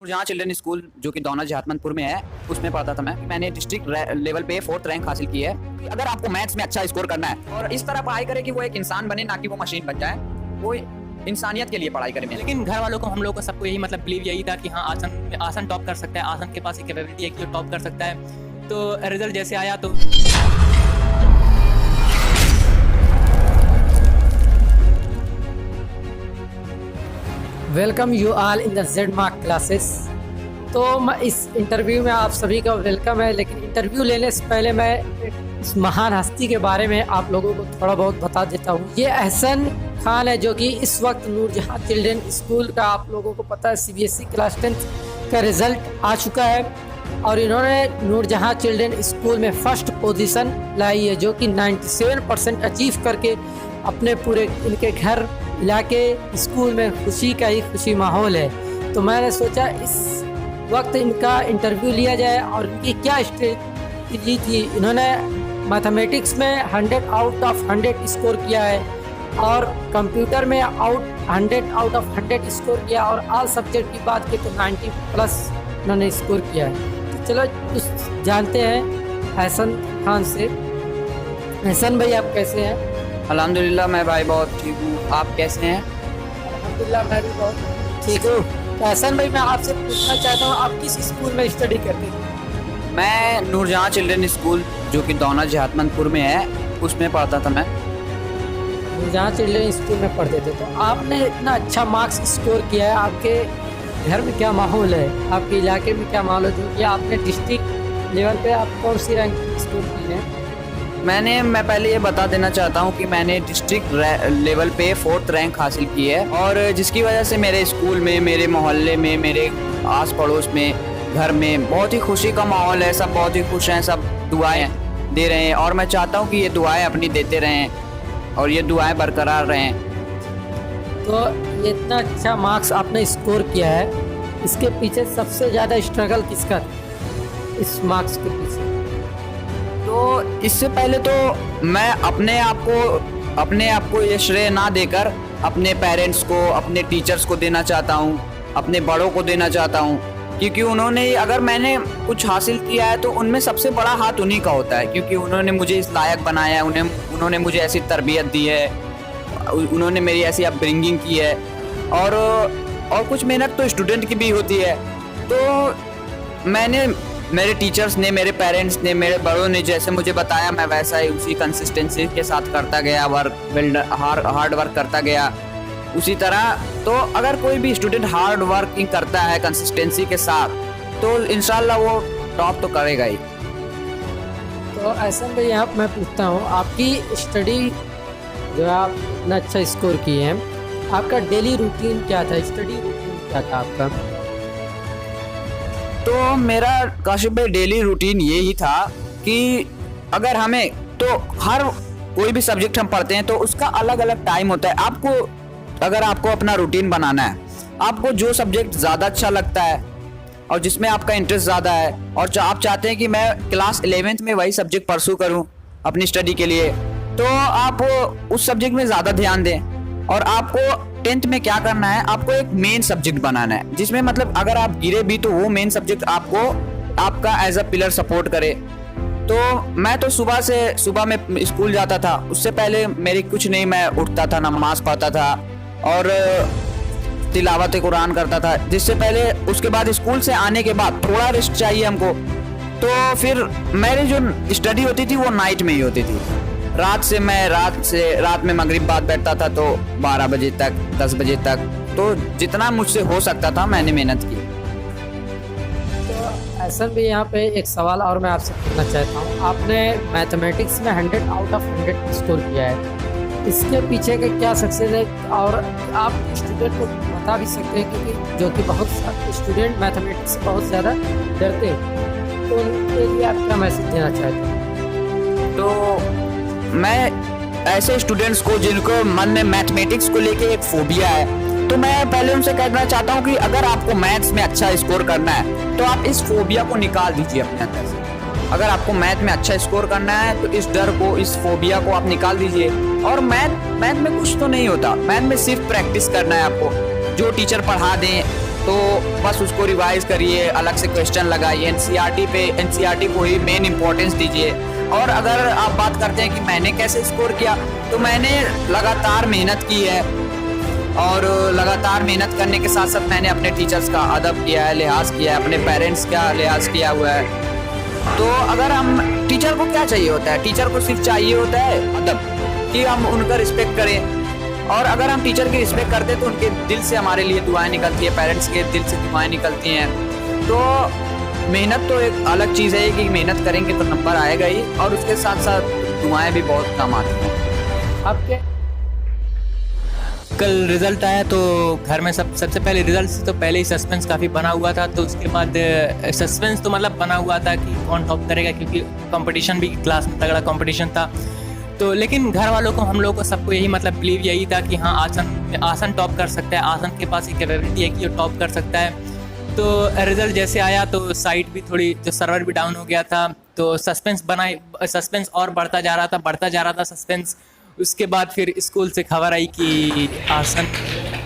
जहाँ children school जो कि दौना जहातमंदपुर में है, उसमें पढ़ता था मैं। मैंने डिस्ट्रिक्ट लेवल पे 4th रैंक हासिल की है। अगर आपको मैथ्स में अच्छा स्कोर करना है और इस तरह पढ़ाई करे कि वो एक इंसान बने, ना कि वो मशीन बन जाए, वो इंसानियत के लिए पढ़ाई करें। लेकिन घर वालों को, हम लोग को, सबको यही मतलब बिलीव यही था कि हाँ आसन टॉप कर सकता है, आसन के पास एक कैपेबिलिटी है कि वो टॉप कर सकता है। तो रिजल्ट जैसे आया तो welcome you all in the Z mark classes. तो मैं इस इंटरव्यू में आप सभी का वेलकम है, लेकिन इंटरव्यू लेने से पहले मैं इस महान हस्ती के बारे में आप लोगों को थोड़ा बहुत बता देता हूँ। ये एहसन खान है, जो कि इस वक्त नूरजहां चिल्ड्रन स्कूल का, आप लोगों को पता है, CBSE क्लास 10 का रिज़ल्ट आ चुका है और इन्होंने नूरजहां चिल्ड्रन स्कूल में फर्स्ट पोजीशन लाई है, जो कि 97% अचीव करके अपने पूरे इनके घर इलाके स्कूल में खुशी का ही खुशी माहौल है। तो मैंने सोचा इस वक्त इनका इंटरव्यू लिया जाए और इनकी क्या स्ट्रेटजी थी। इन्होंने मैथमेटिक्स में 100 आउट ऑफ 100 स्कोर किया है और कंप्यूटर में 100 आउट ऑफ 100 स्कोर किया और ऑल सब्जेक्ट की बात की तो 90+ इन्होंने स्कोर किया है। तो चलो कुछ जानते हैं एहसन खान से। एहसन भाई, आप कैसे हैं? अल्हम्दुलिल्लाह मैं भाई बहुत ठीक हूँ। आप कैसे हैं? अल्हम्दुलिल्लाह मैं भी बहुत ठीक हूँ। तो एहसन भाई, मैं आपसे पूछना चाहता हूँ, आप किस स्कूल में स्टडी करते थे? मैं नूरजहां चिल्ड्रन स्कूल जो कि दौना जहातमंदपुर में है, उसमें पढ़ता था मैं। जहाँ चिल्ड्रन स्कूल में पढ़ते थे। तो आपने इतना अच्छा मार्क्स स्कोर किया है, आपके घर में क्या माहौल है, आपके इलाके में क्या माहौल है, जो कि आपने डिस्ट्रिक्ट लेवल पे आप कौन सी रैंक स्कोर की है? मैं पहले ये बता देना चाहता हूँ कि मैंने डिस्ट्रिक्ट लेवल पे 4th रैंक हासिल की है और जिसकी वजह से मेरे स्कूल में, मेरे मोहल्ले में, मेरे आस पड़ोस में, घर में बहुत ही खुशी का माहौल है। सब बहुत ही खुश हैं, सब दुआएं दे रहे हैं और मैं चाहता हूँ कि ये दुआएं अपनी देते रहें और ये दुआएं बरकरार रहें। तो ये इतना अच्छा मार्क्स आपने स्कोर किया है, इसके पीछे सबसे ज़्यादा स्ट्रगल किसका था इस मार्क्स के पीछे? तो इससे पहले तो मैं अपने आप को ये श्रेय ना देकर अपने पेरेंट्स को, अपने टीचर्स को देना चाहता हूँ, अपने बड़ों को देना चाहता हूँ, क्योंकि उन्होंने, अगर मैंने कुछ हासिल किया है तो उनमें सबसे बड़ा हाथ उन्हीं का होता है, क्योंकि उन्होंने मुझे इस लायक बनाया है, उन्होंने मुझे ऐसी तरबियत दी है, उन्होंने मेरी ऐसी अपब्रिंगिंग की है और कुछ मेहनत तो स्टूडेंट की भी होती है। तो मेरे टीचर्स ने, मेरे पेरेंट्स ने, मेरे बड़ों ने जैसे मुझे बताया, मैं वैसा ही उसी कंसिस्टेंसी के साथ करता गया, हार्ड वर्क करता गया उसी तरह। तो अगर कोई भी स्टूडेंट हार्ड वर्किंग करता है कंसिस्टेंसी के साथ, तो इंशाल्लाह वो टॉप तो करेगा ही। तो ऐसा भाई, यहाँ मैं पूछता हूँ, आपकी स्टडी जो आप इतना अच्छा स्कोर किए हैं, आपका डेली रूटीन क्या था, स्टडी रूटीन क्या था आपका? तो मेरा काशिफ भाई डेली रूटीन यही था कि अगर हमें, तो हर कोई भी सब्जेक्ट हम पढ़ते हैं तो उसका अलग अलग टाइम होता है। अगर आपको अपना रूटीन बनाना है, आपको जो सब्जेक्ट ज़्यादा अच्छा लगता है और जिसमें आपका इंटरेस्ट ज़्यादा है और आप चाहते हैं कि मैं क्लास 11th में वही सब्जेक्ट परस्यू करूं अपनी स्टडी के लिए, तो आप उस सब्जेक्ट में ज़्यादा ध्यान दें। और आपको 10th में क्या करना है, आपको एक मेन सब्जेक्ट बनाना है, जिसमें मतलब अगर आप गिरे भी तो वो मेन सब्जेक्ट आपका एज अ पिलर सपोर्ट करे। तो मैं तो सुबह में स्कूल जाता था, उससे पहले मेरी कुछ नहीं, मैं उठता था, नमाज पढ़ता था और तिलावत कुरान करता था, जिससे पहले, उसके बाद स्कूल से आने के बाद थोड़ा रेस्ट चाहिए हमको। तो फिर मेरी जो स्टडी होती थी वो नाइट में ही होती थी। रात में मगरिब बाद बैठता था तो 12 बजे तक, 10 बजे तक, तो जितना मुझसे हो सकता था मैंने मेहनत की। तो ऐसा भी यहाँ पे एक सवाल और मैं आपसे पूछना चाहता हूँ, आपने मैथमेटिक्स में 100 आउट ऑफ 100 स्कोर किया है, इसके पीछे का क्या सक्सेस है? और आप स्टूडेंट को बता भी सकते हैं, क्योंकि जो कि बहुत सारे स्टूडेंट मैथमेटिक्स से बहुत ज़्यादा डरते हैं, तो उनके लिए आप क्या मैसेज देना चाहते हैं? तो मैं ऐसे स्टूडेंट्स को जिनको मन में मैथमेटिक्स को लेके एक फोबिया है, तो मैं पहले उनसे कहना चाहता हूँ कि अगर आपको मैथ्स में अच्छा स्कोर करना है तो आप इस फोबिया को निकाल दीजिए अपने अंदर से। अगर आपको मैथ में अच्छा स्कोर करना है तो इस डर को, इस फोबिया को आप निकाल दीजिए। और मैथ में कुछ तो नहीं होता, मैथ में सिर्फ प्रैक्टिस करना है आपको। जो टीचर पढ़ा दें तो बस उसको रिवाइज करिए, अलग से क्वेश्चन लगाइए, एनसीईआरटी को ही मेन इंपॉर्टेंस दीजिए। और अगर आप बात करते हैं कि मैंने कैसे स्कोर किया, तो मैंने लगातार मेहनत की है, और लगातार मेहनत करने के साथ साथ मैंने अपने टीचर्स का अदब किया है, लिहाज किया है, अपने पेरेंट्स का लिहाज किया हुआ है। तो अगर हम टीचर को क्या चाहिए होता है, टीचर को सिर्फ चाहिए होता है अदब, कि हम उनका रिस्पेक्ट करें। और अगर हम टीचर की रिस्पेक्ट करते हैं तो उनके दिल से हमारे लिए दुआएं निकलती है, पेरेंट्स के दिल से दुआएं निकलती हैं। तो मेहनत तो एक अलग चीज़ है कि मेहनत करेंगे तो नंबर आएगा ही, और उसके साथ साथ दुआएं भी बहुत काम आती हैं। आपके कल रिजल्ट आया तो घर में सबसे पहले रिजल्ट से तो पहले ही सस्पेंस काफ़ी बना हुआ था। तो उसके बाद सस्पेंस तो मतलब बना हुआ था कि कौन टॉप करेगा, क्योंकि कंपटीशन भी क्लास में तगड़ा कंपटीशन था। तो लेकिन घर वालों को, हम लोग को, सबको यही मतलब बिलीव यही था कि हाँ आसन टॉप कर सकता है, आसन के पास एक कैपेबिलिटी है कि वो टॉप कर सकता है। तो रिज़ल्ट जैसे आया तो साइट भी थोड़ी, जो सर्वर भी डाउन हो गया था, तो सस्पेंस और बढ़ता जा रहा था सस्पेंस। उसके बाद फिर स्कूल से खबर आई कि आसन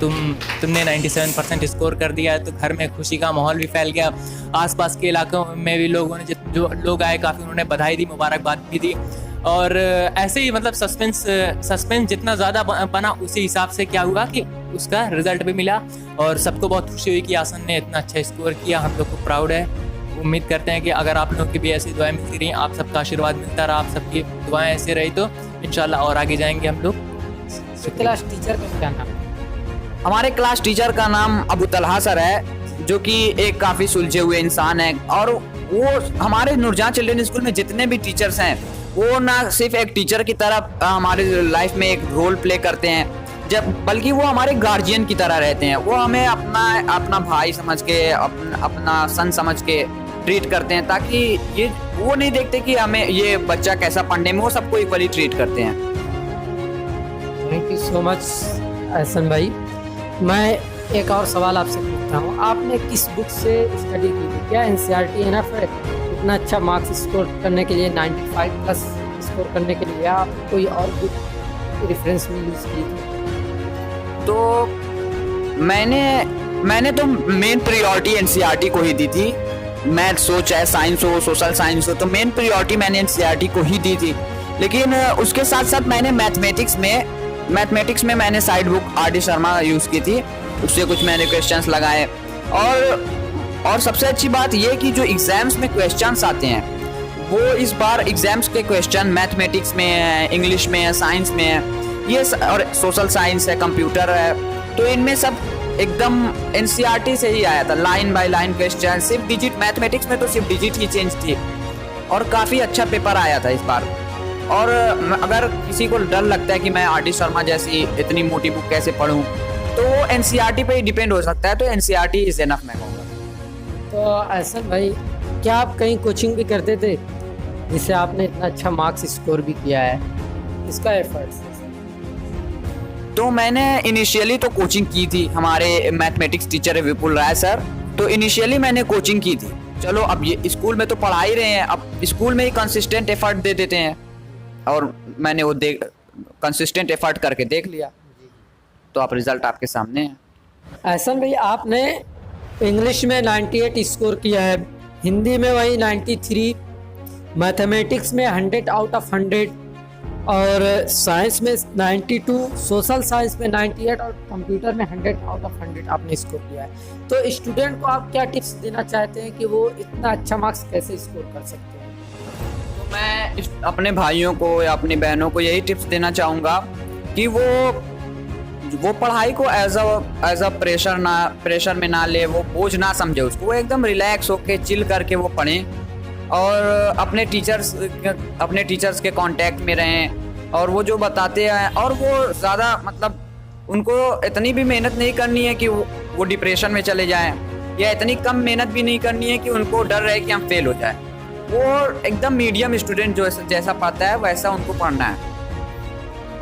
तुमने 97% स्कोर कर दिया है। तो घर में खुशी का माहौल भी फैल गया। आसपास के इलाकों में भी लोगों ने, जो लोग आए काफ़ी, उन्होंने बधाई दी, मुबारकबाद भी दी। और ऐसे ही मतलब सस्पेंस जितना ज़्यादा बना, उसी हिसाब से क्या हुआ कि उसका रिजल्ट भी मिला, और सबको बहुत खुशी हुई कि आसन ने इतना अच्छा स्कोर किया। हम लोग को प्राउड है। उम्मीद करते हैं कि अगर आप लोगों की भी ऐसी दुआएं मिलती रही, आप सबका आशीर्वाद मिलता रहा, आप सबकी दुआएं ऐसे रही, तो इंशाल्लाह और आगे जाएंगे हम लोग। क्लास टीचर का क्या नाम है? हमारे क्लास टीचर का नाम अबू तलहा सर है, जो कि एक काफ़ी सुलझे हुए इंसान है। और वो हमारे नूरजहां चिल्ड्रन स्कूल में जितने भी टीचर्स हैं, वो ना सिर्फ एक टीचर की तरह हमारे लाइफ में एक रोल प्ले करते हैं, बल्कि वो हमारे गार्जियन की तरह रहते हैं। वो हमें अपना भाई समझ के, अपना सन समझ के ट्रीट करते हैं, ताकि ये वो नहीं देखते कि हमें ये बच्चा कैसा पढ़ने में, वो सबको इक्वली ट्रीट करते हैं। Thank you so much Ehsan भाई। मैं एक और सवाल आपसे पूछता हूँ, आपने किस बुक से स्टडी की थी? क्या एनसीईआरटी एनफ है इतना अच्छा मार्क्स स्कोर करने के लिए, 95+ स्कोर करने के लिए, या आप कोई और बुक रेफरेंस में यूज़ की थी? तो मैंने तो मेन प्रायोरिटी एनसीईआरटी को ही दी थी। मैथ्स हो चाहे साइंस हो, सोशल साइंस हो, तो मेन प्रायोरिटी मैंने एनसीईआरटी को ही दी थी। लेकिन उसके साथ साथ मैंने मैथमेटिक्स में मैंने side book RD. Sharma use की थी, उससे कुछ मैंने क्वेश्चंस लगाए। और सबसे अच्छी बात ये कि जो एग्ज़ाम्स में क्वेश्चंस आते हैं, वो इस बार एग्ज़ाम्स के क्वेश्चन मैथमेटिक्स में है, इंग्लिश में है, साइंस में है, ये और सोशल साइंस है, कंप्यूटर है, तो इनमें सब एकदम एनसीईआरटी से ही आया था, लाइन बाय लाइन क्वेश्चन। सिर्फ डिजिट, मैथमेटिक्स में तो सिर्फ डिजिट ही चेंज थी, और काफ़ी अच्छा पेपर आया था इस बार। और अगर किसी को डर लगता है कि मैं आर.डी. शर्मा जैसी इतनी मोटी बुक कैसे पढूं, तो वो एनसीईआरटी पे ही डिपेंड हो सकता है। तो एनसीईआरटी इज एनफ मैं कहूँगा। तो एहसन भाई, क्या आप कहीं कोचिंग भी करते थे जिससे आपने इतना अच्छा मार्क्स स्कोर भी किया है? इसका एफर्ट्स? तो मैंने इनिशियली तो कोचिंग की थी, हमारे मैथमेटिक्स टीचर है विपुल राय सर, तो इनिशियली मैंने कोचिंग की थी। चलो अब ये स्कूल में तो पढ़ा ही रहे हैं, अब स्कूल में ही कंसिस्टेंट एफर्ट दे देते हैं, और मैंने वो कंसिस्टेंट एफर्ट करके देख लिया, तो आप रिजल्ट आपके सामने है। एहसन भाई, आपने इंग्लिश में 98 स्कोर किया है, हिंदी में वही 93, मैथमेटिक्स में 100 आउट ऑफ 100, और साइंस में 92, सोशल साइंस में 98, और कंप्यूटर में 100 आउट ऑफ 100 आपने स्कोर किया है। तो स्टूडेंट को आप क्या टिप्स देना चाहते हैं कि वो इतना अच्छा मार्क्स कैसे स्कोर कर सकते हैं? तो मैं अपने भाइयों को या अपनी बहनों को यही टिप्स देना चाहूँगा कि वो पढ़ाई को एज अ प्रेशर में ना ले, वो बोझ ना समझे उसको, वो एकदम रिलैक्स होके चिल करके वो पढ़ें, और अपने टीचर्स के कांटेक्ट में रहें, और वो जो बताते हैं, और वो ज़्यादा मतलब उनको इतनी भी मेहनत नहीं करनी है कि वो डिप्रेशन में चले जाएं, या इतनी कम मेहनत भी नहीं करनी है कि उनको डर रहे कि हम फेल हो जाए। वो एकदम मीडियम स्टूडेंट जो जैसा पढ़ता है वैसा उनको पढ़ना है,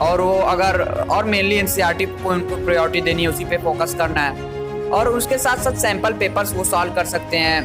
और मेनली एनसीईआरटी को उनको प्रायोरिटी देनी है, उसी पे फोकस करना है। और उसके साथ साथ सैम्पल पेपर्स वो सॉल्व कर सकते हैं,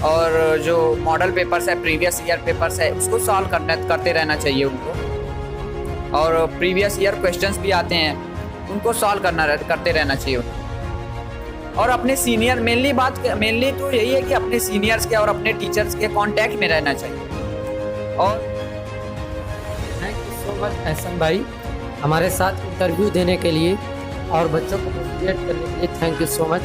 और जो मॉडल पेपर्स है, प्रीवियस ईयर पेपर्स है, उसको सॉल्व करते रहना चाहिए उनको। और प्रीवियस ईयर क्वेश्चंस भी आते हैं, उनको सॉल्व करते रहना चाहिए उनको। और अपने सीनियर मेनली तो यही है कि अपने सीनियर्स के और अपने टीचर्स के कांटेक्ट में रहना चाहिए। और thank you so much Ehsan भाई, हमारे साथ इंटरव्यू देने के लिए और बच्चों को मोटिवेट करने के लिए थैंक यू सो मच।